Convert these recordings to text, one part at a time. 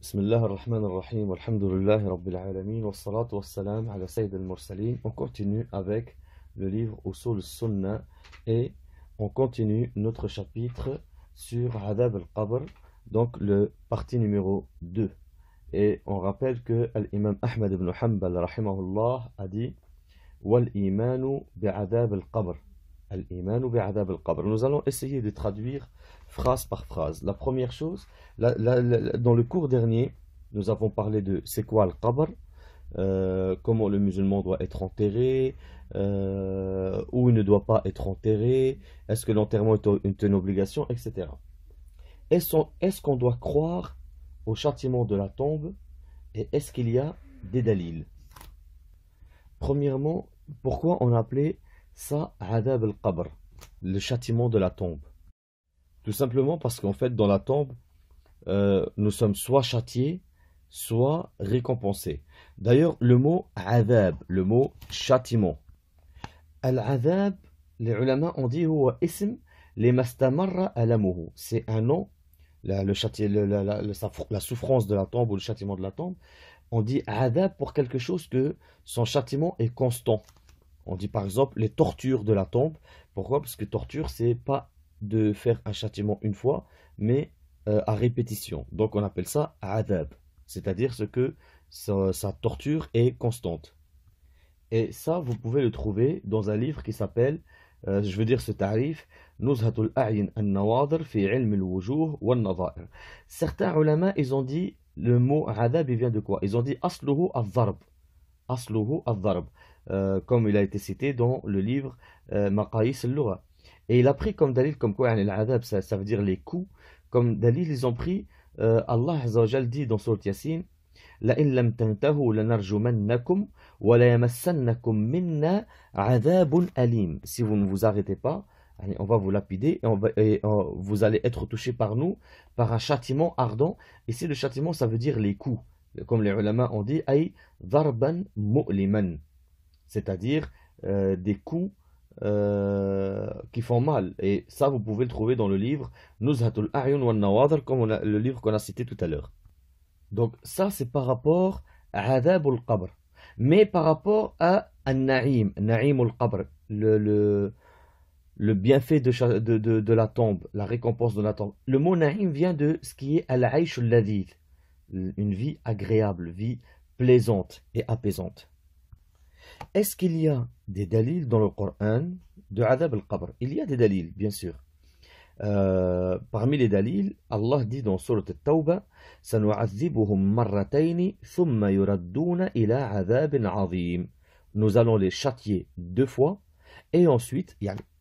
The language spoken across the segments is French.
بسم الله الرحمن الرحيم والحمد لله رب العالمين والصلاة والسلام على سيد المرسلين. On continue avec le livre Usul Sunnah et on continue notre chapitre sur Adab al-Qabr, donc le partie numéro 2. Et on rappelle que l'imam Ahmad ibn Hanbal rahimahullah a dit Wal imanu bi'adab al-qabr. Al-imanu bi'adab al-qabr. Nous allons essayer de traduire phrase par phrase. La première chose, dans le cours dernier, nous avons parlé de c'est quoi le qabr, comment le musulman doit être enterré, où il ne doit pas être enterré, est-ce que l'enterrement est une obligation, etc. Est-ce qu'on doit croire au châtiment de la tombe et est-ce qu'il y a des dalils? Premièrement, pourquoi on appelait ça Adab al-Qabr, le châtiment de la tombe? Tout simplement parce qu'en fait, dans la tombe, nous sommes soit châtiés, soit récompensés. D'ailleurs, le mot Adab, le mot châtiment, Al-Adab, les ulama ont dit huwa ism lima stamarra alamuhu. C'est un nom, la souffrance de la tombe ou le châtiment de la tombe. On dit Adab pour quelque chose que son châtiment est constant. On dit par exemple les tortures de la tombe. Pourquoi? Parce que torture, c'est pas de faire un châtiment une fois, mais à répétition. Donc on appelle ça adab, c'est-à-dire ce que sa torture est constante. Et ça, vous pouvez le trouver dans un livre qui s'appelle, je veux dire ce tarif, Nuzhatul A'yin al-Nawadir fi ilm al-wujuh wal-nadha'ir. Certains ulama, ils ont dit, le mot adab, il vient de quoi? Ils ont dit asluhu al-dharb. Asluhu al-dharb. Comme il a été cité dans le livre Maqayis al-Lugha. Et il a pris comme dalil, comme quoi l'adab, ça veut dire les coups. Comme dalil, ils ont pris, Allah Azza wa Jal dit dans Surat Yasin, La in lam tantahu lanarjumannakum wa la yamassannakum minna adabun alim. Si vous ne vous arrêtez pas, on va vous lapider et vous allez être touché par nous, par un châtiment ardent. Ici, le châtiment, ça veut dire les coups. Comme les ulama ont dit, ay dharban mu'liman. C'est-à-dire des coups qui font mal. Et ça, vous pouvez le trouver dans le livre Nuzhatul A'yun wa Nawadr, comme le livre qu'on a cité tout à l'heure. Donc ça, c'est par rapport à Adab al-Qabr. Mais par rapport à An-Na'im, Na'im al-Qabr, le bienfait de la tombe, la récompense de la tombe. Le mot Na'im vient de ce qui est Al-Aïsh al-Ladid, une vie agréable, vie plaisante et apaisante. Est-ce qu'il y a des dalils dans le Coran de Adab al-Qabr? Il y a des dalils, bien sûr. Parmi les dalils, Allah dit dans Surat At-Tawbah, Sanu'adhibuhum marratayni thumma yuradduna ila adhabin azim. Nous allons les châtier 2 fois et ensuite,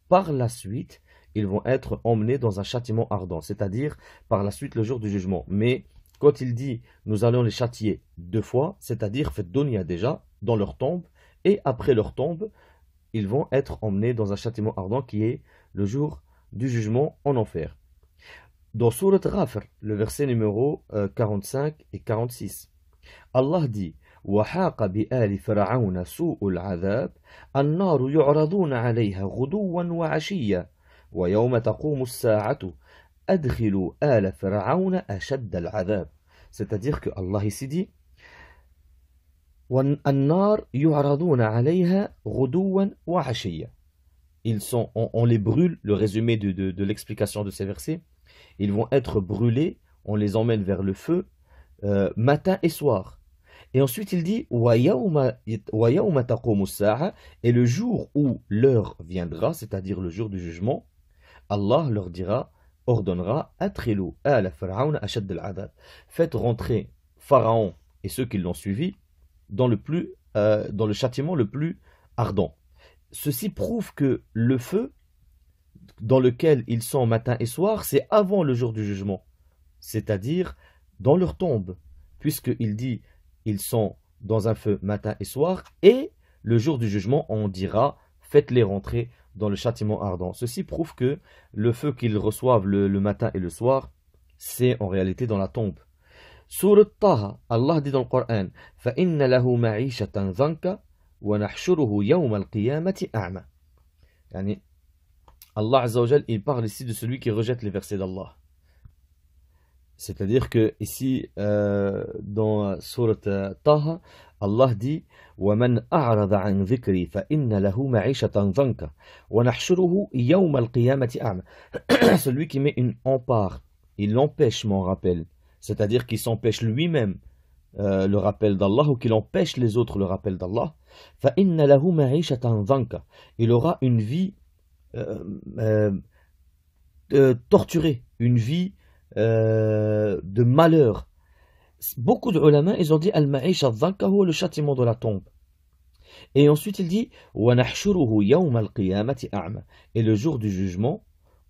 par la suite, ils vont être emmenés dans un châtiment ardent, c'est-à-dire par la suite le jour du jugement. Mais quand il dit nous allons les châtier 2 fois, c'est-à-dire fait dunya déjà dans leur tombe, et après leur tombe, ils vont être emmenés dans un châtiment ardent qui est le jour du jugement en enfer. Dans Surat Ghafir, le verset numéro 45 et 46, Allah dit وَحَاقَ بِآلِ فِرْعَوْنَ سُوءُ الْعَذَابِ النَّارُ يُعْرَضُونَ عَلَيْهَا غُدُوًّا وَعَشِيًّا وَيَوْمَ تَقُومُ السَّاعَةُ أَدْخِلُوا آلَ فِرْعَوْنَ أَشَدَّ الْعَذَابِ. C'est-à-dire que Allah ici dit وَالنَّارُ يُعْرَضُونَ عَلَيْهَا غُدُوًّا وَعَشِيًّا. On les brûle, le résumé de l'explication de ces versets, ils vont être brûlés, on les emmène vers le feu, matin et soir. Et ensuite il dit, وَيَوْمَ تَقُومُ السَّاعَةِ, et le jour où l'heure viendra, c'est-à-dire le jour du jugement, Allah leur dira, ordonnera, أَدْخِلُوا آلَ فِرْعَوْنَ أَشَدَّ الْعَذَابِ. Faites rentrer Pharaon et ceux qui l'ont suivi dans le châtiment le plus ardent. Ceci prouve que le feu dans lequel ils sont matin et soir, c'est avant le jour du jugement, c'est-à-dire dans leur tombe, puisqu'il dit ils sont dans un feu matin et soir, et le jour du jugement, on dira faites-les rentrer dans le châtiment ardent. Ceci prouve que le feu qu'ils reçoivent le matin et le soir, c'est en réalité dans la tombe. Surat Taha, Allah dit dans le Coran فَإِنَّ لَهُ مَعِيشَةً ضَنْكَ وَنَحْشُرُهُ يَوْمَ الْقِيَامَةِ أَعْمَى. Allah Azza wa Jal, il parle ici de celui qui rejette les versets d'Allah. C'est-à-dire que ici, dans sourate Taha, Allah dit وَمَنْ أَعْرَضَ عَنْ ذِكْرِي فَإِنَّ لَهُ مَعِيشَةً ضَنْكًا وَنَحْشُرُهُ يَوْمَ الْقِيَامَةِ أَعْمَى. Celui qui met une empare, il empêche mon rappel, c'est-à-dire qu'il s'empêche lui-même le rappel d'Allah ou qu'il empêche les autres le rappel d'Allah, فَإِنَّ لَهُ مَعِيشَةً ضَنْكًا. Il aura une vie torturée, une vie de malheur. Beaucoup de ulama, ils ont dit al-ma'isha dhanka huwa le châtiment de la tombe. Et ensuite il dit wa nahshuruhu yawm al-qiyamati a'ma. Et le jour du jugement,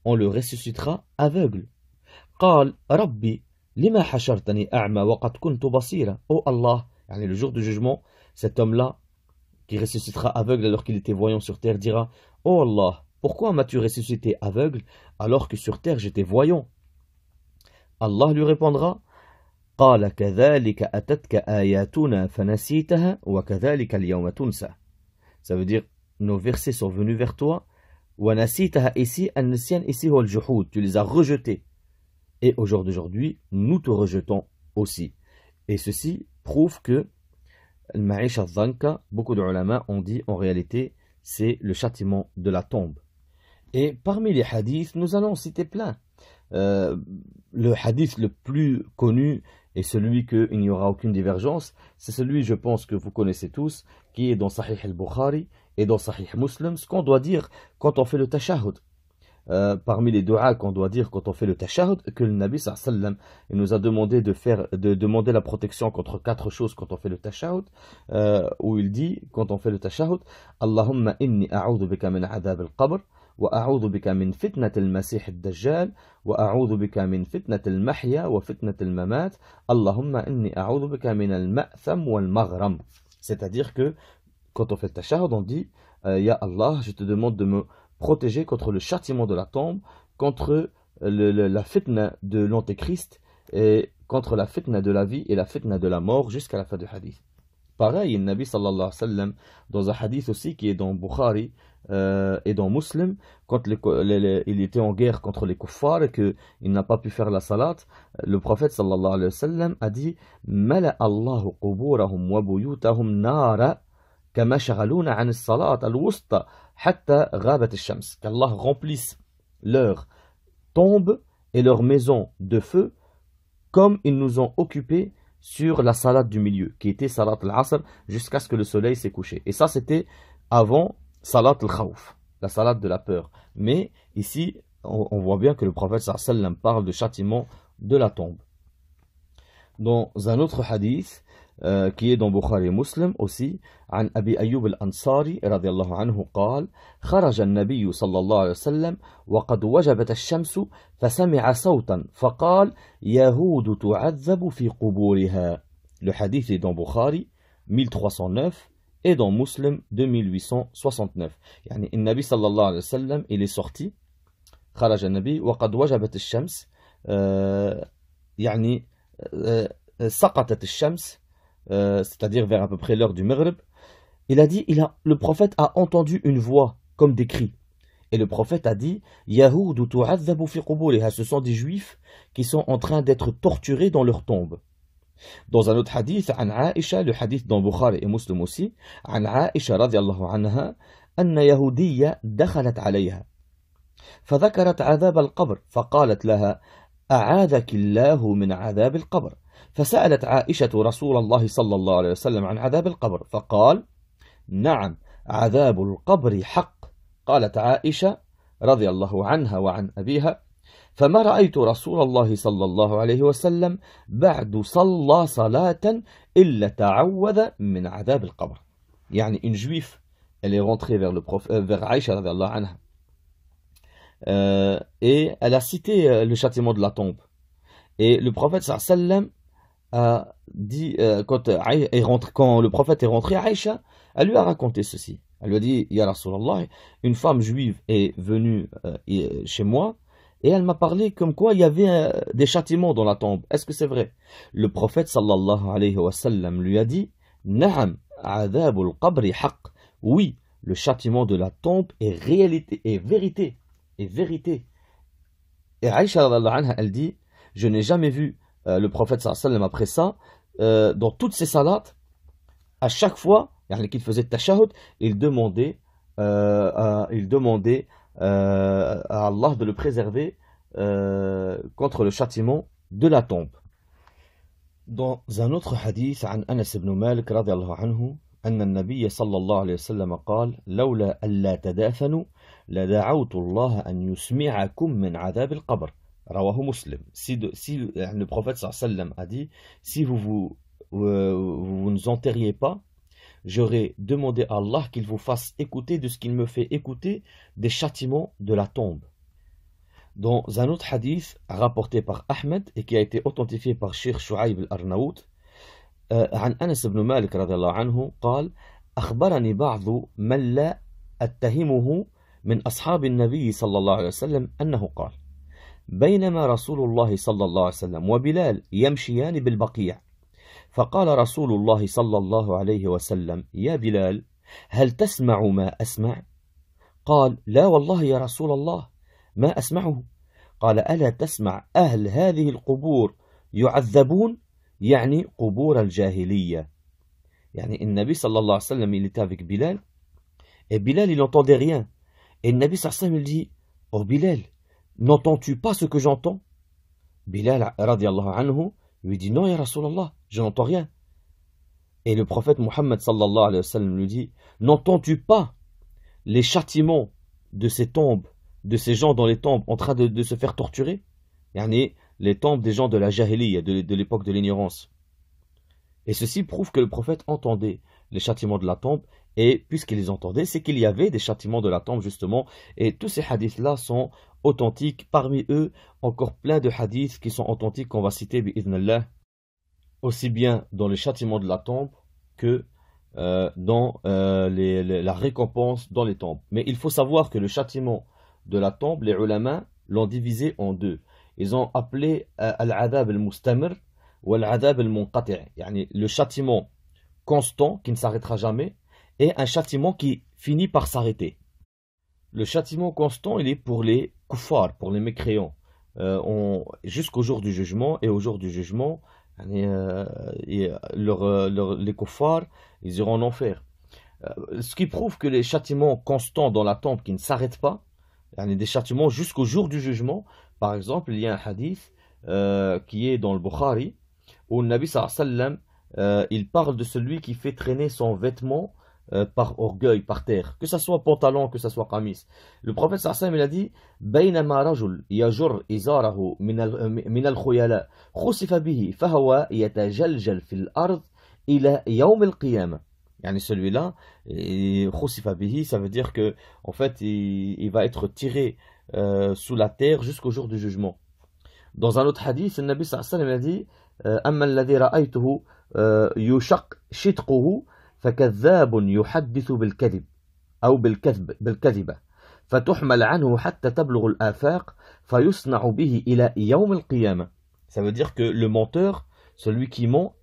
on le ressuscitera aveugle. Qal rabbi lima hashartani a'ma wa qad kuntu basira. Oh Allah, yani le jour du jugement, cet homme-là qui ressuscitera aveugle alors qu'il était voyant sur terre dira oh Allah, pourquoi m'as-tu ressuscité aveugle alors que sur terre j'étais voyant? Allah lui répondra قال كذلك أتتك آياتنا فنسيتها وكذلك اليوم تنسى. Ça veut dire nos versets sont venus vers toi. ونسيتها ici, النسيان ici هو الجحود, tu les as rejetés. Et au jour d'aujourd'hui, nous te rejetons aussi. Et ceci prouve que المعيشة الضنكة, beaucoup de ulama ont dit en réalité c'est le châtiment de la tombe. Et parmi les hadiths, nous allons en citer plein. Le hadith le plus connu et celui qu'il n'y aura aucune divergence, c'est celui, je pense, que vous connaissez tous, qui est dans Sahih al-Bukhari et dans Sahih Muslim, ce qu'on doit dire quand on fait le tashahhud. Parmi les du'a qu'on doit dire quand on fait le tashahhud, que le Nabi sallallahu alayhi wa sallam nous a demandé de demander la protection contre 4 choses quand on fait le tashahhud, où il dit, quand on fait le tashahhud, Allahumma inni a'udhu bika min adhab al-qabr, وأعوذ بك من فتنة المسيح الدجال وأعوذ بك من فتنة المحيا وفتنة الممات اللهم إني أعوذ بك من المأثم والمغرم. C'est-à-dire que quand on fait le tashahhud, on dit Ya Allah, je te demande de me protéger contre le châtiment de la tombe, contre la fitna de l'antéchrist et contre la fitna de la vie et la fitna de la mort jusqu'à la fin du hadith. Pareil, le Nabi sallallahu alayhi wa sallam, dans un hadith aussi qui est dans Bukhari et dans Muslim, quand il était en guerre contre les kuffars et qu'il n'a pas pu faire la salat, le prophète sallallahu alayhi wa sallam a dit Mala Allahu quburahum wa buyutahum nara kama shaghaluna an as-salat al-wusta hatta ghabat ash-shams. Qu'Allah remplisse leurs tombes et leurs maisons de feu comme ils nous ont occupés sur la salat du milieu, qui était salat al-asr, jusqu'à ce que le soleil s'est couché. Et ça, c'était avant salat al-khawf, la salat de la peur. Mais ici, on voit bien que le prophète sallallahu alayhi wa sallam parle de châtiment de la tombe. Dans un autre hadith, qui est dans Bukhari et Muslim aussi, عن أبي أيوب الأنصاري رضي الله عنه قال خرج النبي صلى الله عليه وسلم وقد وجبت الشمس فسمع صوتا فقال يهود تعذب في قبورها. Le hadith est dans Bukhari 1309 et dans Muslim 2869. يعني النبي صلى الله عليه وسلم il est sorti خرج النبي وقد وجبت الشمس يعني سقطت الشمس c'est-à-dire vers à peu près l'heure du Maghrib. Il a dit, le prophète a entendu une voix comme des cris. Et le prophète a dit, Yahoud tu'adhabu fi quburiha, ce sont des juifs qui sont en train d'être torturés dans leur tombe. Dans un autre hadith, عن عائشة, le hadith dans Bukhari et Muslim aussi, عن عائشة رضي الله عنها أن يهودية دخلت عليها فذكرت عذاب القبر فقالت لها أعاذك الله من عذاب القبر. فسألت عائشة رسول الله صلى الله عليه وسلم عن عذاب القبر فقال نعم عذاب القبر حق. قالت عائشة رضي الله عنها وعن أبيها فما رأيت رسول الله صلى الله عليه وسلم بعد صلى صلاة إلا تعوذ من عذاب القبر. يعني une juive elle est rentrée vers le prophète vers Aïcha رضي الله عنها et elle a cité le châtiment de la tombe. Et le prophète sallallahu alayhi wa sallam a dit, quand le prophète est rentré, Aïcha, elle lui a raconté ceci. Elle lui a dit, Ya Rasulallah, une femme juive est venue chez moi et elle m'a parlé comme quoi il y avait des châtiments dans la tombe. Est-ce que c'est vrai? Le prophète sallallahu alayhi wa sallam lui a dit, Na'am, adhabul qabri haq. Oui, le châtiment de la tombe est réalité, est vérité, est vérité. Et Aïcha, elle dit, Je n'ai jamais vu le prophète sallallahu alayhi wa sallam après ça, dans toutes ses salats, à chaque fois qu'il faisait tashahhud, il demandait, à Allah de le préserver contre le châtiment de la tombe. Dans un autre hadith, عن أنس بن مالك رضي الله عنه أن النبي صلى الله عليه وسلم قال لولا ألا تدافنوا لدعوت الله أن يسمعكم من عذاب القبر. رواه مسلم. Si le prophète صلى الله عليه وسلم a dit, si vous ne enterriez pas, j'aurais demandé à Allah qu'il vous fasse écouter de ce qu'il me fait écouter des châtiments de la tombe. Dans un autre hadith rapporté par Ahmed et qui a été authentifié par Cheikh Shu'aib al-Arnaout, عن أنس بن مالك رضي الله عنه قال أخبرني بعض من لا أتهمه من أصحاب النبي صلى الله عليه وسلم أنه قال بينما رسول الله صلى الله عليه وسلم وبلال يمشيان بالبقيع فقال رسول الله صلى الله عليه وسلم يا بلال هل تسمع ما أسمع؟ قال لا والله يا رسول الله ما أسمعه. قال ألا تسمع أهل هذه القبور يعذبون يعني قبور الجاهلية. يعني النبي صلى الله عليه وسلم il était avec Bilal et Bilal il n'entendait rien et le Nabi sallallahu alayhi wa sallam il dit oh Bilal, n'entends-tu pas ce que j'entends? Bilal radiallahu anhu lui dit non ya Rasulallah, je n'entends rien. Et le prophète Muhammad sallallahu alayhi wa sallam lui dit n'entends-tu pas les châtiments de ces tombes, de ces gens dans les tombes en train de se faire torturer? Yani les tombes des gens de la jahiliya, de l'époque de l'ignorance. Et ceci prouve que le prophète entendait les châtiments de la tombe, et puisqu'il les entendait, c'est qu'il y avait des châtiments de la tombe justement, et tous ces hadiths-là sont authentiques, parmi eux encore plein de hadiths qui sont authentiques qu'on va citer bi'idhnallah, aussi bien dans les châtiments de la tombe que dans la récompense dans les tombes. Mais il faut savoir que le châtiment de la tombe, les ulama l'ont divisé en deux. Ils ont appelé al-adab al-mustamir ou al-adab al-munqati', yani le châtiment constant qui ne s'arrêtera jamais et un châtiment qui finit par s'arrêter. Le châtiment constant, il est pour les kuffars, pour les mécréants, jusqu'au jour du jugement, et au jour du jugement, les kuffars, ils iront en enfer. Ce qui prouve que les châtiments constants dans la tombe qui ne s'arrêtent pas, des châtiments jusqu'au jour du jugement. Par exemple, il y a un hadith qui est dans le Bukhari où le Nabi sallallahu alayhi wa sallam il parle de celui qui fait traîner son vêtement par orgueil, par terre, que ce soit pantalon, que ce soit qamis. Le prophète sallallahu alayhi wa sallam il a dit بينما رجل يجر إزاره من الخيلاء خسف به فهو يتجلجل في الأرض إلى يوم القيامة. Yani celui-là, خسف به, ça veut dire que en fait il va être tiré sous la terre jusqu'au jour du jugement. Dans un autre hadith, le Nabi sallallahu alayhi wa sallam a dit أما الذي رأيته يشق شدقه فكذاب يحدث بالكذب أو بالكذبة فتحمل عنه حتى تبلغ الآفاق فيصنع به إلى يوم القيامة. Ça veut dire que le menteur, celui qui ment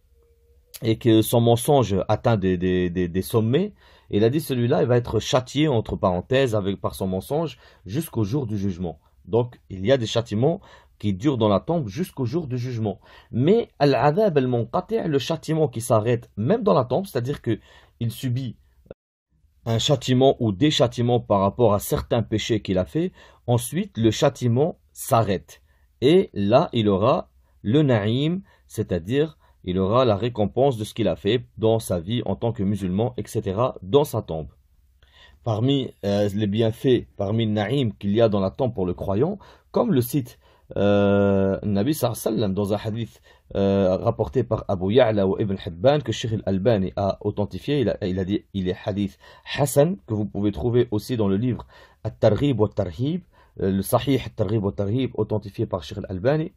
et que son mensonge atteint des sommets, il a dit celui-là il va être châtié entre parenthèses par son mensonge jusqu'au jour du jugement. Donc il y a des châtiments qui durent dans la tombe jusqu'au jour du jugement. Mais al-adab al-munqati', le châtiment qui s'arrête même dans la tombe, c'est-à-dire qu'il subit un châtiment ou des châtiments par rapport à certains péchés qu'il a fait, ensuite le châtiment s'arrête. Et là il aura le na'im, c'est-à-dire il aura la récompense de ce qu'il a fait dans sa vie en tant que musulman, etc., dans sa tombe. Parmi les bienfaits, parmi le na'im qu'il y a dans la tombe pour le croyant, comme le cite Nabi sallallahu alayhi wa sallam dans un hadith rapporté par Abu Ya'la ou Ibn Hibban que Sheikh al-Albani a authentifié, il a dit il est hadith Hassan que vous pouvez trouver aussi dans le livre At-Targhib wa Tarhib, le Sahih At-Targhib wa Tarhib authentifié par Sheikh al-Albani.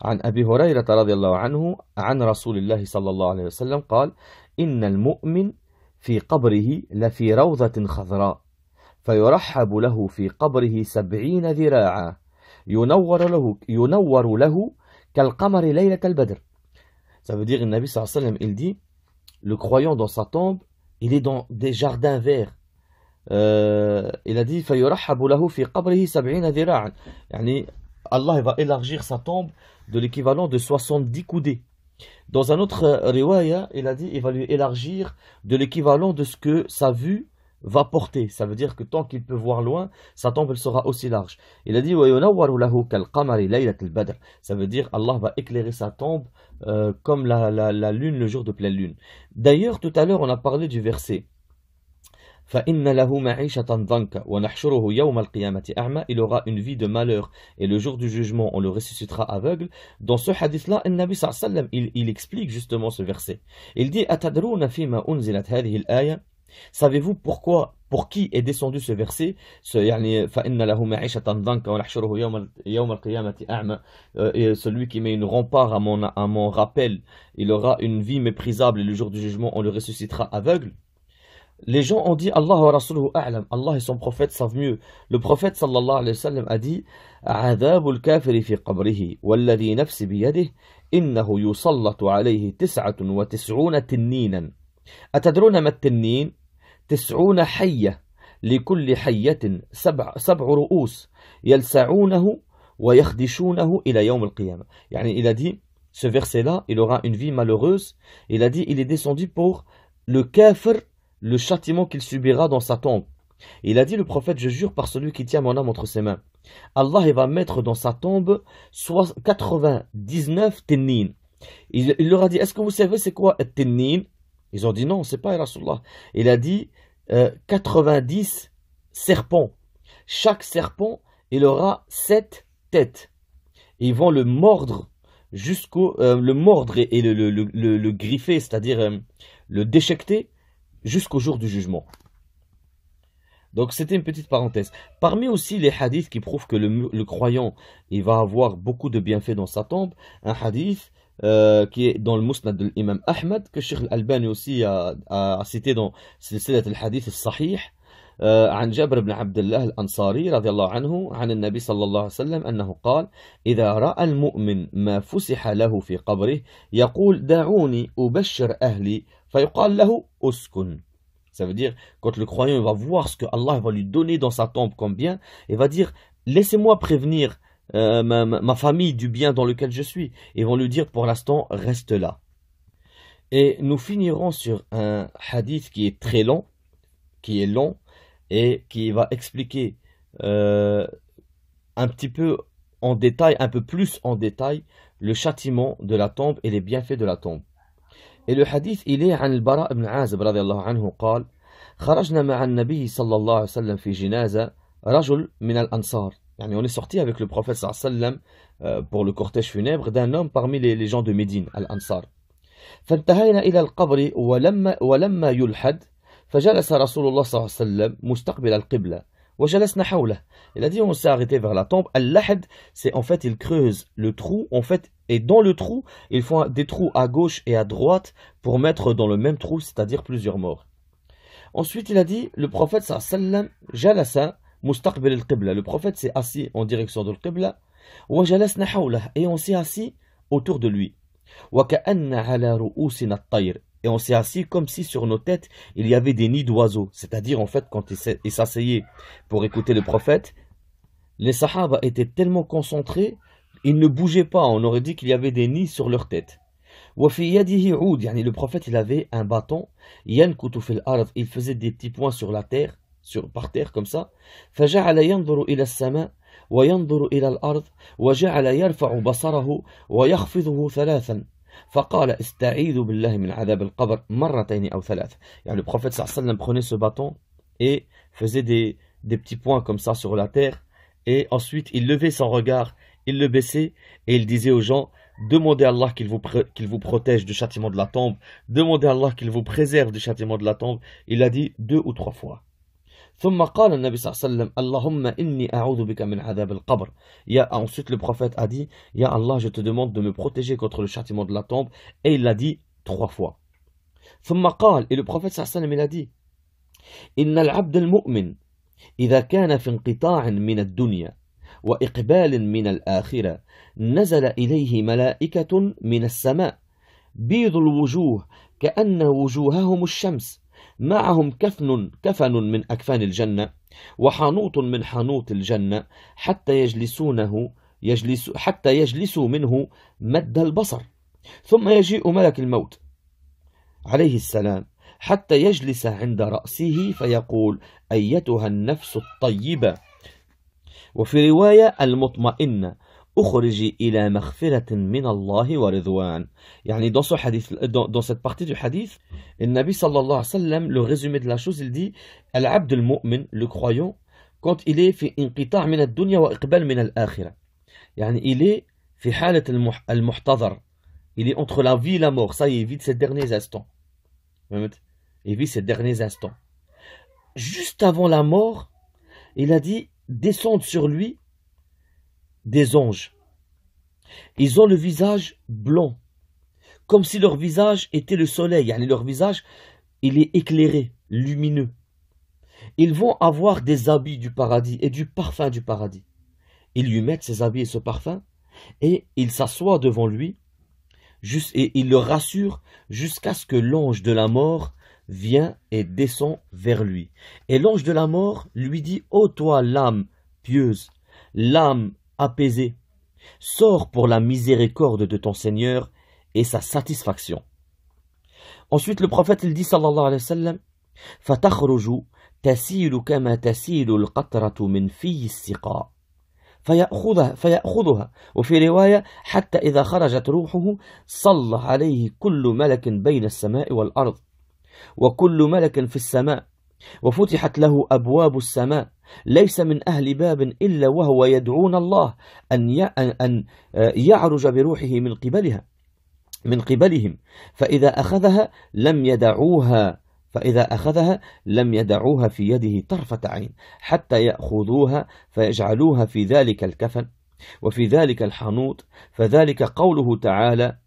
عن أبي هريرة رضي الله عنه عن رسول الله صلى الله عليه وسلم قال إن المؤمن في قبره لفي روضة خضراء فيرحب له في قبره 70 ذراعا ينور له كالقمر ليلة البدر. Ça veut dire le Nabi sallallahu alayhi wa sallam il dit le croyant dans sa tombe il est dans des jardins verts. Il a dit فيرحب له في قبره 70 ذراعا, يعني Allah va élargir sa tombe de l'équivalent de 70 coudées. Dans un autre riwaya, il a dit il va lui élargir de l'équivalent de ce que sa vue va porter. Ça veut dire que tant qu'il peut voir loin, sa tombe elle sera aussi large. Il a dit ça veut dire Allah va éclairer sa tombe comme la lune le jour de pleine lune. D'ailleurs, tout à l'heure, on a parlé du verset. فَإِنَّ لَهُ مَعِيشَةً ضَنْكَ وَنَحْشُرُهُ يَوْمَ الْقِيَامَةِ أَعْمَى. Il aura une vie de malheur et le jour du jugement on le ressuscitera aveugle. Dans ce hadith-là, Nabi sallallahu alayhi wa sallam, il explique justement ce verset. Il dit أَتَدْرُونَ فِيمَا أُنزِلَتْ هَذِهِ الْآيَةِ. Savez-vous pourquoi, pour qui est descendu ce verset, يعني فَإِنَّ لَهُ مَعِيشَةً ضَنْكَ وَنَحْشُرُهُ يَوْمَ الْقِيَامَةِ أَعْمَى. Et celui qui met une rempart à mon rappel, il aura une vie méprisable et le jour du jugement on le ressuscitera aveugle. Les gens ont dit Allah wa rasuluhu a'lam, Allah et son prophète savent mieux. Le prophète sallallahu alayhi wa sallam a dit Adhabul kafiri fi qabrihi walladhi nafsi biyadih innahu yusallatu alayhi 99 tinninan. Atadruna ma tinnin? 90 حية لكل حية 7 رؤوس يلسعونه ويخدشونه إلى يوم القيامة. يعني il a dit, ce verset-là, il aura une vie malheureuse. Il a dit, il est descendu pour le kafir, le châtiment qu'il subira dans sa tombe. Il a dit, le prophète, je jure par celui qui tient mon âme entre ses mains. Allah il va mettre dans sa tombe 99 tinnin. Il leur a dit, est-ce que vous savez c'est quoi un tinnin? Ils ont dit non, c'est pas Rasulullah. Il a dit 90 serpents. Chaque serpent, il aura 7 têtes. Et ils vont le mordre jusqu'au le mordre et le griffer, c'est-à-dire le déchiqueter jusqu'au jour du jugement. Donc c'était une petite parenthèse. Parmi aussi les hadiths qui prouvent que le croyant il va avoir beaucoup de bienfaits dans sa tombe, un hadith qui est dans le Musnad de l'imam Ahmad, que Cheikh Al-Albani aussi a cité dans Silsilat al-Hadith al-Sahih, عن جابر بن عبد الله الأنصاري رضي الله عنه عن النبي صلى الله عليه وسلم أنه قال إذا رأى المؤمن ما فسح له في قبره يقول دعوني أبشر أهلي فيقال له أسكن. Ça veut dire, quand le croyant va voir ce que Allah va lui donner dans sa tombe comme bien, il va dire, laissez-moi prévenir ma famille du bien dans lequel je suis. Ils vont lui dire, pour l'instant, reste là. Et nous finirons sur un hadith qui est très long, et qui va expliquer un petit peu en détail, un peu plus en détail, le châtiment de la tombe et les bienfaits de la tombe. Et le hadith, il est عن البراء بن عازب رضي الله عنه قال خرجنا مع النبي صلى الله عليه وسلم في جنازة رجل من الأنصار. يعني on est sorti avec le prophète صلى الله عليه وسلم pour le cortège funèbre d'un homme parmi les gens de Médine, Al-Ansar. فانتهينا إلى القبر ولما يلحد فجلس رسول الله صلى الله عليه وسلم مستقبل القبلة وجلسنا حوله. Il a dit on s'est arrêté vers la tombe. Al-Lahad, c'est en fait ils creusent le trou en fait, et dans le trou ils font des trous à gauche et à droite pour mettre dans le même trou, c'est-à-dire plusieurs morts. Ensuite il a dit le prophète sallallahu alayhi wa sallam jalasa mustaqbil al-qibla. Le prophète s'est assis en direction de l'qibla wa jalasna hawlah, et on s'est assis autour de lui. Wa ka'anna ala ru'usina at-tayr. Et on s'est assis comme si sur nos têtes il y avait des nids d'oiseaux. C'est-à-dire en fait quand ils s'asseyaient pour écouter le prophète, les sahaba étaient tellement concentrés, ils ne bougeaient pas. On aurait dit qu'il y avait des nids sur leur tête. Le prophète il avait un bâton, il faisait des petits points sur la terre, par terre comme ça. فجعل ينظر إلى السماء وينظر إلى الأرض وجعل يرفع بصره ويخفضه ثلاثا. فقال استعيذ بالله من عذاب القبر مرتين أو ثلاث. يعني le prophète sallallahu alayhi wa sallam prenait ce bâton et faisait des petits points comme ça sur la terre, et ensuite il levait son regard, il le baissait et il disait aux gens demandez à Allah qu'il vous protège du châtiment de la tombe, demandez à Allah qu'il vous préserve du châtiment de la tombe. Il a dit 2 ou 3 fois. ثم قال النبي صلى الله عليه وسلم اللهم إني أعوذ بك من عذاب القبر. Ensuite le prophète a dit Ya Allah, je te demande de me protéger contre le châtiment de la tombe, et il l'a dit 3 fois. ثم قال, et le prophète صلى الله عليه وسلم il a dit إن العبد المؤمن إذا كان في انقطاع من الدنيا وإقبال من الآخرة نزل إليه ملائكة من السماء بيض الوجوه كأن وجوههم الشمس معهم كفن من أكفان الجنة وحانوط من حانوط الجنة حتى يجلسونه حتى يجلسوا منه مد البصر ثم يجيء ملك الموت عليه السلام حتى يجلس عند رأسه فيقول أيتها النفس الطيبة وفي رواية المطمئنة أخرجي إلى مغفرة من الله ورضوان. يعني dans cette partie du hadith, le Nabi sallallahu alayhi wa sallam, le résumé de la chose, il dit Al-Abd al-Mu'min, le croyant, quand il est في انقطاع من الدنيا وإقبال من الآخرة. يعني il est في حالة المحتضر. Il est entre la vie et la mort. Ça, il vit ses derniers instants. Il vit ses derniers instants. Juste avant la mort, il a dit descendent sur lui des anges. Ils ont le visage blanc, comme si leur visage était le soleil. Yani leur visage, il est éclairé, lumineux. Ils vont avoir des habits du paradis et du parfum du paradis. Ils lui mettent ces habits et ce parfum et il s'assoit devant lui et il le rassure jusqu'à ce que l'ange de la mort vient et descend vers lui. Et l'ange de la mort lui dit « Ô toi l'âme pieuse, l'âme apaisée, sors pour la miséricorde de ton Seigneur et sa satisfaction. » Ensuite le prophète il dit sallallahu alayhi wa sallam « فَتَخْرُجُ تَسِيلُ كَمَا تَسِيلُ الْقَطْرَةُ مِنْ فِيِّ السِّقَاءِ فيأخذها وفي رواية حتى إذا خرجت روحه صلى عليه كل ملك بين السماء والأرض وكل ملك في السماء وفتحت له أبواب السماء ليس من أهل باب إلا وهو يدعون الله أن يعرج بروحه من قبلهم فإذا أخذها لم يدعوها في يده طرفة عين حتى يأخذوها فيجعلوها في ذلك الكفن وفي ذلك الحنوط فذلك قوله تعالى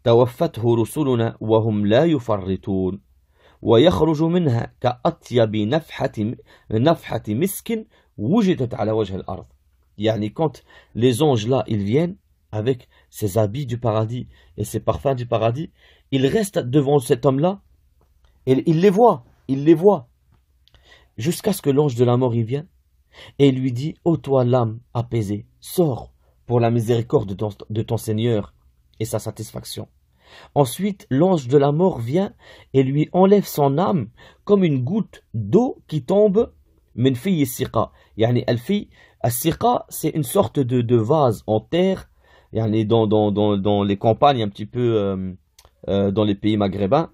توفته رسلنا وهم لا يفرطون ويخرج منها كأطيب نفحة مسك وجدت على وجه الأرض. يعني quand les anges là ils viennent avec ses habits du paradis et ses parfums du paradis, ils restent devant cet homme là et il les voit, jusqu'à ce que l'ange de la mort y vienne et lui dit « Ô toi l'âme apaisée, sors pour la miséricorde de ton Seigneur et sa satisfaction. » Ensuite, l'ange de la mort vient et lui enlève son âme comme une goutte d'eau qui tombe min fiyi siqa. Yani al-siqa, c'est une sorte de vase en terre, yani dans les campagnes un petit peu dans les pays maghrébins.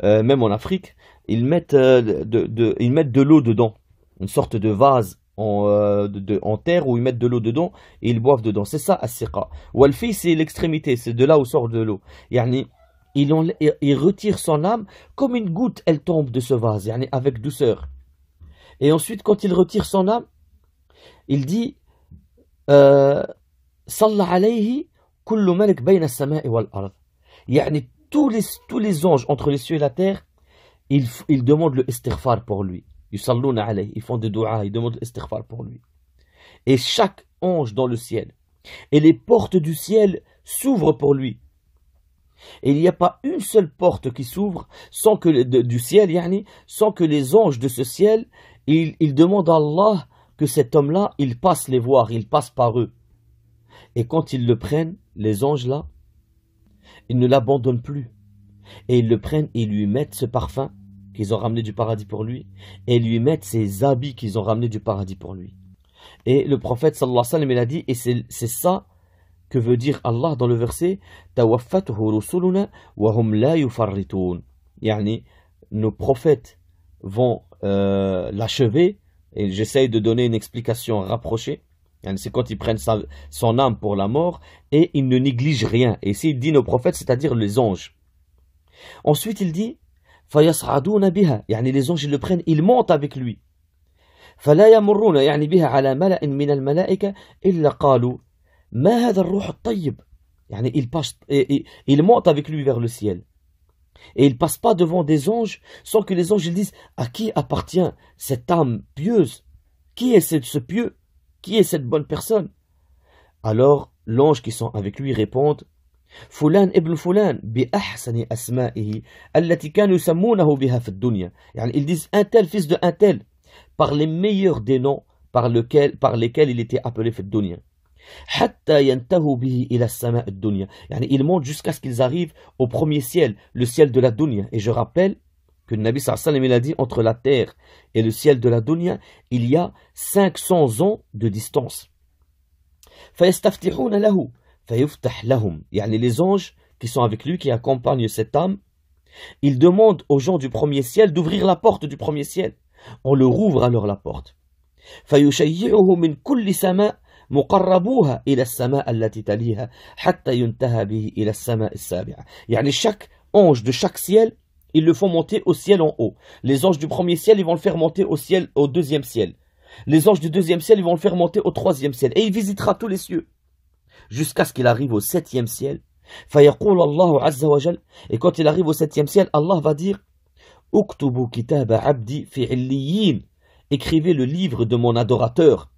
Même en Afrique, ils mettent de l'eau dedans, une sorte de vase en terre où ils mettent de l'eau dedans et ils boivent dedans. C'est ça, as-siqa. Ou al-fi, c'est l'extrémité, c'est de là où sort de l'eau. Yani, il retire son âme comme une goutte, elle tombe de ce vase, yani, avec douceur. Et ensuite, quand il retire son âme, il dit Salla alayhi kullu malik bayna as-sama'i wal ard. Yani, tous les anges entre les cieux et la terre, ils demandent le istighfar pour lui. Ils font des doigts, ils demandent le istighfar pour lui. Et chaque ange dans le ciel, et les portes du ciel s'ouvrent pour lui. Et il n'y a pas une seule porte qui s'ouvre du ciel, yani, sans que les anges de ce ciel, ils demandent à Allah que cet homme-là, il passe les voir, il passe par eux. Et quand ils le prennent, les anges là, ils ne l'abandonnent plus. Et ils le prennent et ils lui mettent ce parfum qu'ils ont ramené du paradis pour lui. Et ils lui mettent ces habits qu'ils ont ramenés du paradis pour lui. Et le prophète sallallahu alayhi wa sallam, il a dit, et c'est ça que veut dire Allah dans le verset Tawaffatuhu rusuluna wa hum la yufarritun. Yani, nos prophètes vont l'achever. Et j'essaye de donner une explication rapprochée. C'est quand ils prennent son âme pour la mort et ils ne négligent rien. Et ici il dit nos prophètes, c'est-à-dire les anges. Ensuite il dit فَيَصْعَدُونَ بِهَا. Les anges ils le prennent, ils montent avec lui. فَلَا يَمُرُّونَ بِهَا عَلَى مَلَأٍ مِنَ الْمَلَائِكَةِ إِلَّا قَالُوا مَا هَذَا الرُّوحُ الطَّيِّبُ. Ils montent avec lui vers le ciel. Et ils ne passent pas devant des anges sans que les anges ils disent à qui appartient cette âme pieuse? Qui est ce pieux? Qui est cette bonne personne? Alors, l'ange qui sont avec lui répondent Fulan ibn Fulan bi ahsani asma'ihi allati kanu yusammunahu biha fi ad-dunya. Ils disent un tel fils de un tel par les meilleurs des noms par lesquels il était appelé fi ad-dunya. حتى ينتهوا به إلى السماء الدنيا. يعني ils montent jusqu'à ce qu'ils arrivent au premier ciel, le ciel de la dunya. Et je rappelle que le Nabi sallallahu alayhi wa sallam il a dit entre la terre et le ciel de la dunya, il y a 500 ans de distance. فيستفتحون له فيفتح لهم. يعني les anges qui sont avec lui, qui accompagnent cette âme, ils demandent aux gens du premier ciel d'ouvrir la porte du premier ciel. On leur ouvre alors la porte. فيشيعه من كل سماء مقربوها إلى السماء التي تليها حتى ينتهى به إلى السماء السابعة. يعني chaque ange de chaque ciel, ils le font monter au ciel en haut. Les anges du premier ciel, ils vont le faire monter au ciel, au deuxième ciel. Les anges du deuxième ciel, ils vont le faire monter au troisième ciel. Et il visitera tous les cieux. Jusqu'à ce qu'il arrive au septième ciel. فيقول الله عز وجل. Et quand il arrive au septième ciel, Allah va dire اكتبوا كتاب عبدي في عليين. Écrivez le livre de mon adorateur.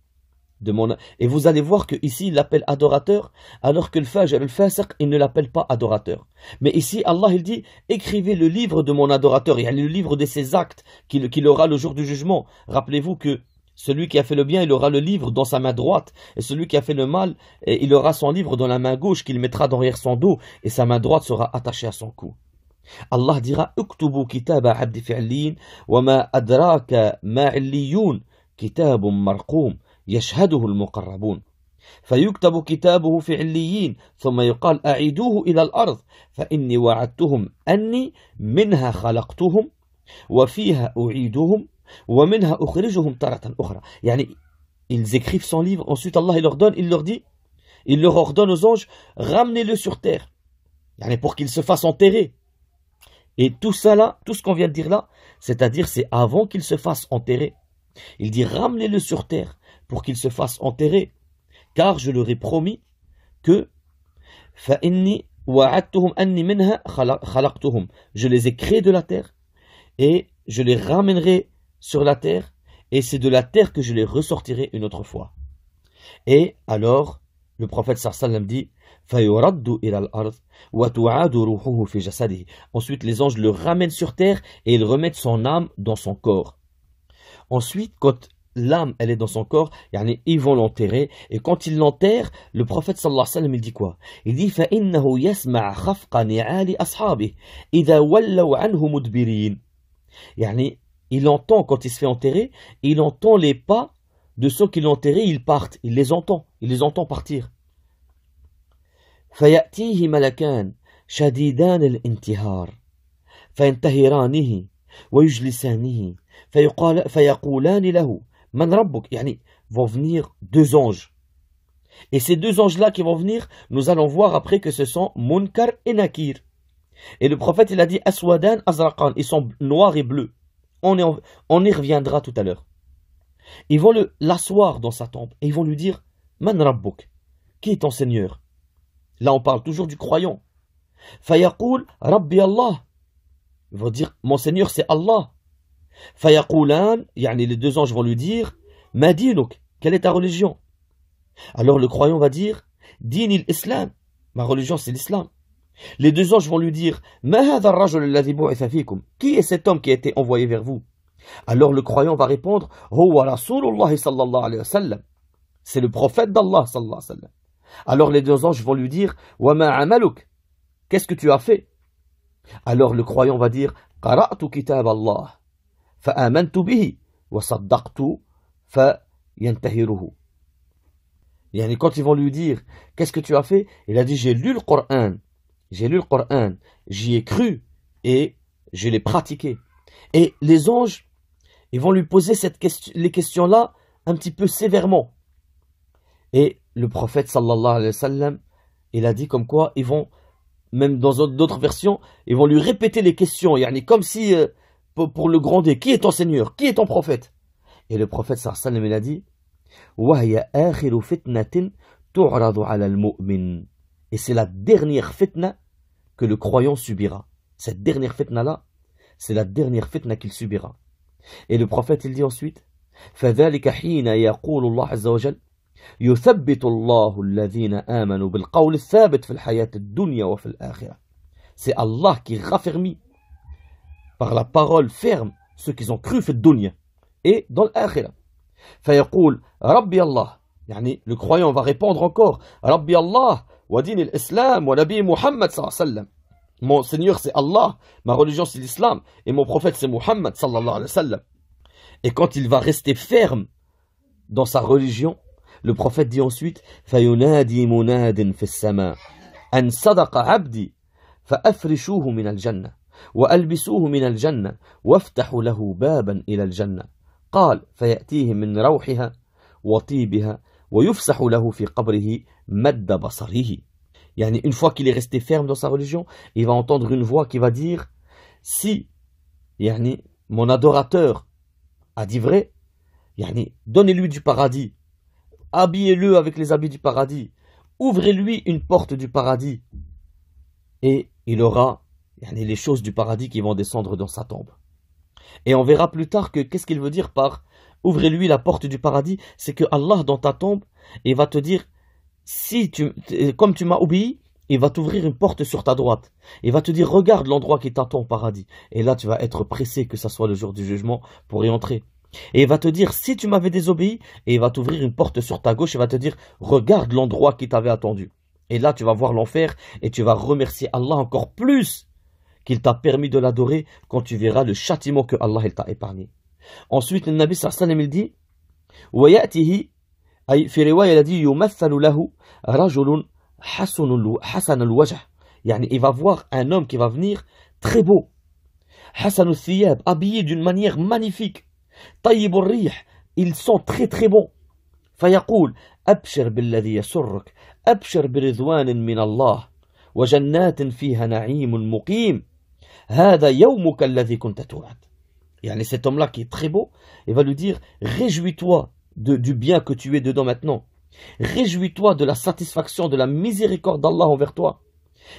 Et vous allez voir que ici il l'appelle adorateur, alors que le fajr, le fasiq, il ne l'appelle pas adorateur. Mais ici Allah il dit écrivez le livre de mon adorateur, il y a le livre de ses actes qu'il aura le jour du jugement. Rappelez-vous que celui qui a fait le bien, il aura le livre dans sa main droite, et celui qui a fait le mal, il aura son livre dans la main gauche qu'il mettra derrière son dos, et sa main droite sera attachée à son cou. Allah dira اكتبوا كتاب عبد في عليين وما أدراك ما عليون كتاب مرقوم يشهده المقربون فيكتب كتابه في عليين ثم يقال أعيدوه إلى الأرض فإني وعدتهم أني منها خلقتهم وفيها أعيدهم ومنها أخرجهم تارة أخرى. يعني ils écrivent son livre, ensuite Allah il leur donne, il leur dit, il leur ordonne aux anges ramenez-le sur terre, يعني pour qu'il se fasse enterrer. Et tout ça là, tout ce qu'on vient de dire là, c'est-à-dire c'est avant qu'il se fasse enterrer. Il dit ramenez-le sur terre pour qu'il se fasse enterrer, car je leur ai promis que je les ai créés de la terre et je les ramènerai sur la terre et c'est de la terre que je les ressortirai une autre fois. Et alors le prophète sallallahu alayhi wa sallam dit ensuite les anges le ramènent sur terre et ils remettent son âme dans son corps. Ensuite quand l'âme elle est dans son corps, ils vont l'enterrer, et quand ils l'enterrent, le prophète sallallahu alayhi wa sallam il dit quoi? Il dit فَإِنَّهُ يَسْمَعَ خَفْقَ نِعَالِ أَصْحَابِهِ إِذَا وَلَّوْا عَنْهُ مُدْبِرِينَ. Il entend quand il se fait enterrer, il entend les pas de ceux qui l'ont enterré, ils partent, il les entend partir. فيأتيه ملكان شديدان الانتهار فينتهرانه ويجلسانه فيقولان له من ربك. Vont venir deux anges. Et ces deux anges-là qui vont venir, nous allons voir après que ce sont Munkar et Nakir. Et le prophète il a dit Aswadan Azraqan, ils sont noirs et bleus. On y reviendra tout à l'heure. Ils vont l'asseoir dans sa tombe et ils vont lui dire Man Rabbuk, qui est ton Seigneur? Là, on parle toujours du croyant. Fayaqul Rabbi Allah. Ils vont dire, mon Seigneur, c'est Allah. Fayaqulan, les deux anges vont lui dire, Ma dinuk, quelle est ta religion? Alors le croyant va dire, Din l'Islam. Ma religion, c'est l'Islam. Les deux anges vont lui dire, Ma hadha ar-rajul alladhi bu'itha fikum. Qui est cet homme qui a été envoyé vers vous? Alors le croyant va répondre, Huwa Rasulullah sallallahu alayhi wa sallam. C'est le prophète d'Allah sallallahu alayhi wa sallam. Alors les deux anges vont lui dire Wama amaluk, qu'est-ce que tu as fait? Alors le croyant va dire Qara'tu kitab Allah fa amantu bihi wa saddaqtu fa yantahiruhu. Quand ils vont lui dire qu'est-ce que tu as fait, il a dit j'ai lu le Coran, j'y ai cru et je l'ai pratiqué. Et les anges, ils vont lui poser les questions là un petit peu sévèrement. Et le prophète sallallahu alayhi wa sallam, il a dit comme quoi ils vont, même dans d'autres versions, ils vont lui répéter les questions, comme si, pour le gronder, qui est ton Seigneur, qui est ton prophète? Et le prophète sallallahu alayhi wa sallam, il a dit, وَهِيَ آخِرُ فِتْنَةٍ تُعْرَضُ عَلَى الْمُؤْمِنِ. Et c'est la dernière fitna que le croyant subira. Cette dernière fitna là, c'est la dernière fitna qu'il subira. Et le prophète, il dit ensuite, فَذَلِكَ حِينَ يَقُولُ اللَّهُ عَزَّ وَجَلَّ يثبت الله الذين آمنوا بالقول الثابت في الحياة الدنيا وفي الآخرة. C'est Allah qui raffermit par la parole ferme ceux qui ont cru في الدنيا et dans l'آخرة. فيقول ربي الله Yani, le croyant va répondre encore, Rabbi Allah, wa din al-Islam, wa Nabi Muhammad sallallahu alayhi wa sallam. Mon Seigneur c'est Allah, ma religion c'est l'Islam, et mon prophète c'est Muhammad sallallahu alayhi wa sallam. Et quand il va rester ferme dans sa religion, le prophète dit ensuite, فَيُنَادِي مُنَادٍ فِي السَّمَاءِ أَنْ صَدَقَ عَبْدِي فَأَفْرِشُوهُ مِنَ الْجَنَّةِ وَأَلْبِسُوهُ مِنَ الْجَنَّةِ وَافْتَحُوا لَهُ بَابًا إِلَى الْجَنَّةِ قال فيأتيه من روحها وطيبها ويفسح له في قبره مد بصره. Yani, une fois qu'il est resté ferme dans sa religion, il va entendre une voix qui va dire, si yani, mon adorateur a dit vrai, yani, donnez-lui du paradis, habillez-le avec les habits du paradis, ouvrez-lui une porte du paradis, et il aura yani, les choses du paradis qui vont descendre dans sa tombe. Et on verra plus tard que qu'est-ce qu'il veut dire par ouvrez-lui la porte du paradis, c'est que Allah dans ta tombe, il va te dire, si comme tu m'as obéi, il va t'ouvrir une porte sur ta droite. Il va te dire, regarde l'endroit qui t'attend au paradis. Et là, tu vas être pressé que ça soit le jour du jugement pour y entrer. Et il va te dire, si tu m'avais désobéi, et il va t'ouvrir une porte sur ta gauche, il va te dire, regarde l'endroit qui t'avait attendu. Et là, tu vas voir l'enfer et tu vas remercier Allah encore plus qu'il t'a permis de l'adorer quand tu verras le châtiment que Allah t'a épargné. Ensuite, le Nabi sallallahu alayhi wa sallam, il dit, وَيَأْتِهِ أي في رواية الذي يمثل له رجل حسن الوجه. يعني il va voir un homme qui va venir très beau, حسن الثياب, habillé d'une manière magnifique, طيب الريح, ils sont très très bons. فيقول أبشر بالذي يسرك, أبشر برضوان من الله وجنات فيها نعيم مقيم, هذا يومك الذي كنت توعد. يعني cet homme-là qui est très beau, il va lui dire, réjouis-toi du bien que tu es dedans maintenant. Réjouis-toi de la satisfaction, de la miséricorde d'Allah envers toi.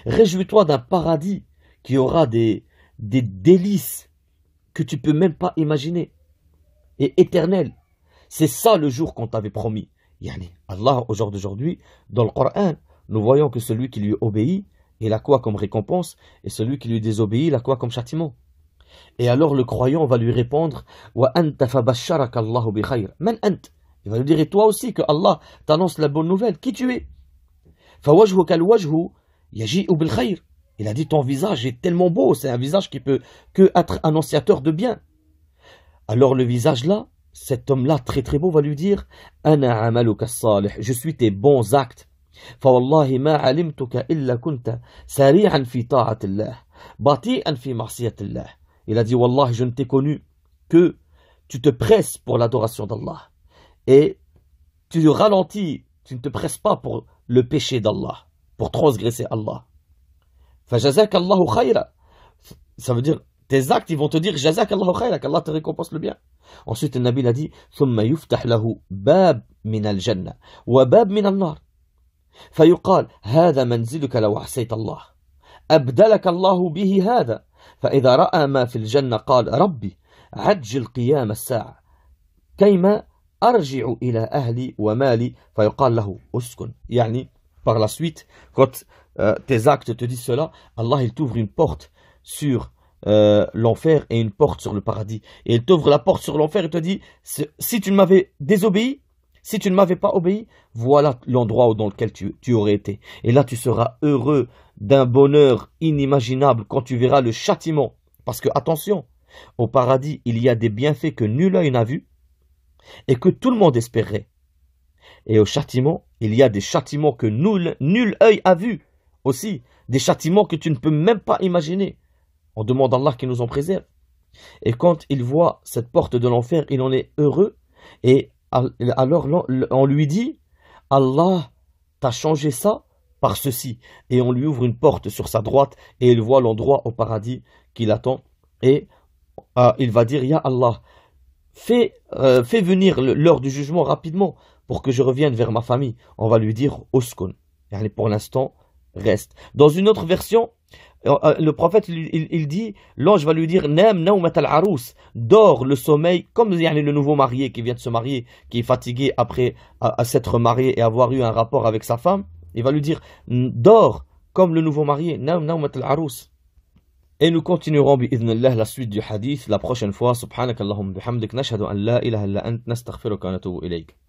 Réjouis-toi d'un paradis qui aura des délices que tu peux même pas imaginer. Et éternel. C'est ça le jour qu'on t'avait promis. Yani, Allah, au jour d'aujourd'hui, dans le Coran, nous voyons que celui qui lui obéit, il a quoi comme récompense, et celui qui lui désobéit, il a quoi comme châtiment. Et alors le croyant va lui répondre, وَأَنْتَ فَبَشَّرَكَ اللَّهُ بِخَيْرٍ مَنْ أَنْتَ. Il va lui dire, et toi aussi, que Allah t'annonce la bonne nouvelle, qui tu es. فَوَجْهُكَ الْوَجْهُ يَجِئُ بِالْخَيْرِ. Il a dit, ton visage est tellement beau, c'est un visage qui peut que être annonciateur de bien. Alors le visage là, cet homme-là très très beau va lui dire, أَنَا عَمَلُكَ الصَّالِحِ, je suis tes bons actes. فَوَاللَّهِ مَا عَلِمْتُكَ إِلَّا كُنْتَ سَرِيعًا فِي طَاعَةِ اللَّهِ بَطِيئًا فِي مَعْصِيَةِ اللَّهِ. Il a dit, Wallah, je ne t'ai connu que tu te presses pour l'adoration d'Allah. Et tu ralentis, tu ne te presses pas pour le péché d'Allah, pour transgresser Allah. فَجَزَاكَ اللَّهُ خَيْرًا. Ça veut dire, tes actes, ils vont te dire, جَزَاكَ اللَّهُ خَيْرًا, qu'Allah te récompense le bien. Ensuite, le Nabi l'a dit, ثُمَّ يُفْتَحْ لَهُ بَابٌ مِنَ الْجَنَّةِ وَبَابٌ مِنَ النَّارِ فيقال هذا منزلك لو عصيت الله أبدلك الله به هذا فإذا رأى ما في الجنة قال ربي عجل قيام الساعة كيما أرجع إلى أهلي ومالي فيقال له أسكن. يعني par la suite quand tes actes te disent cela, Allah il t'ouvre une porte sur l'enfer et une porte sur le paradis, et il t'ouvre la porte sur l'enfer et te dit, si tu ne m'avais désobéi, si tu ne m'avais pas obéi, voilà l'endroit dans lequel tu aurais été. Et là, tu seras heureux d'un bonheur inimaginable quand tu verras le châtiment. Parce que, attention, au paradis, il y a des bienfaits que nul œil n'a vus et que tout le monde espérerait. Et au châtiment, il y a des châtiments que nul œil a vus aussi. Des châtiments que tu ne peux même pas imaginer. On demande à Allah qu'il nous en préserve. Et quand il voit cette porte de l'enfer, il en est heureux. Et alors on lui dit, Allah t'a changé ça par ceci. Et on lui ouvre une porte sur sa droite et il voit l'endroit au paradis qui l'attend. Et il va dire, Ya Allah, fais venir l'heure du jugement rapidement pour que je revienne vers ma famille. On va lui dire, Uskun. Et pour l'instant, reste. Dans une autre version, le prophète il dit, l'ange va lui dire, Nam naumat al-arous, dors le sommeil, comme le nouveau marié qui vient de se marier, qui est fatigué après à s'être marié et avoir eu un rapport avec sa femme. Il va lui dire, dors comme le nouveau marié, Nam naumat al-arous. Et nous continuerons bi'idhnillah la suite du hadith la prochaine fois. Subhanakallahumma bihamdik, nashhadu an la ilaha illa ant, nastaghfiruka wa natubu ilayk.